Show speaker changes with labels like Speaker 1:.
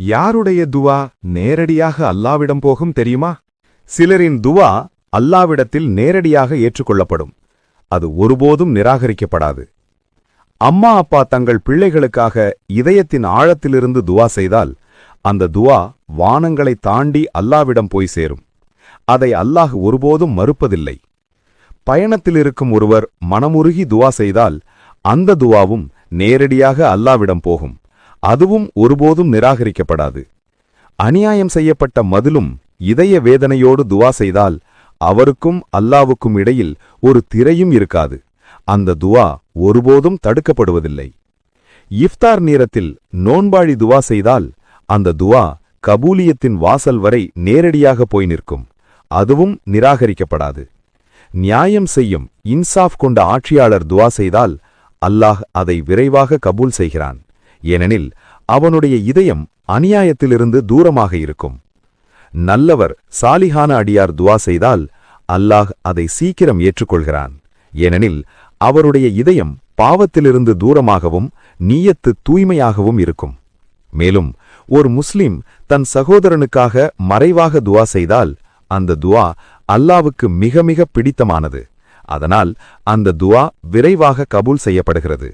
Speaker 1: யாருடைய துவா நேரடியாக அல்லாவிடம் போகும் தெரியுமா? சிலரின் துவா அல்லாவிடத்தில் நேரடியாக ஏற்றுக்கொள்ளப்படும். அது ஒருபோதும் நிராகரிக்கப்படாது. அம்மா அப்பா தங்கள் பிள்ளைகளுக்காக இதயத்தின் ஆழத்திலிருந்து துவா செய்தால் அந்த துவா வானங்களை தாண்டி அல்லாவிடம் போய் சேரும். அதை அல்லாஹ் ஒருபோதும் மறுப்பதில்லை. பயணத்தில் இருக்கும் ஒருவர் மனமுருகி துவா செய்தால் அந்த துவாவும் நேரடியாக அல்லாவிடம் போகும். அதுவும் ஒருபோதும் நிராகரிக்கப்படாது. அநியாயம் செய்யப்பட்ட மதிலும் இதய வேதனையோடு துவா செய்தால் அவருக்கும் அல்லாவுக்கும் இடையில் ஒரு திரையும் இருக்காது. அந்த துவா ஒருபோதும் தடுக்கப்படுவதில்லை. இஃப்தார் நேரத்தில் நோன்பாழி துவா செய்தால் அந்த துவா கபூலியத்தின் வாசல் வரை நேரடியாக போய் நிற்கும். அதுவும் நிராகரிக்கப்படாது. நியாயம் செய்யும் இன்சாஃப் கொண்ட ஆட்சியாளர் துவா செய்தால் அல்லாஹ் அதை விரைவாக கபூல் செய்கிறான். ஏனெனில் அவனுடைய இதயம் அநியாயத்திலிருந்து தூரமாக இருக்கும். நல்லவர் சாலிஹான அடியார் துவா செய்தால் அல்லாஹ் அதை சீக்கிரம் ஏற்றுக்கொள்கிறான். ஏனெனில் அவருடைய இதயம் பாவத்திலிருந்து தூரமாகவும் நீயத்து தூய்மையாகவும் இருக்கும். மேலும் ஒரு முஸ்லிம் தன் சகோதரனுக்காக மறைவாக துவா செய்தால் அந்த துவா அல்லாவுக்கு மிக மிக பிடித்தமானது. அதனால் அந்த துவா விரைவாக கபூல் செய்யப்படுகிறது.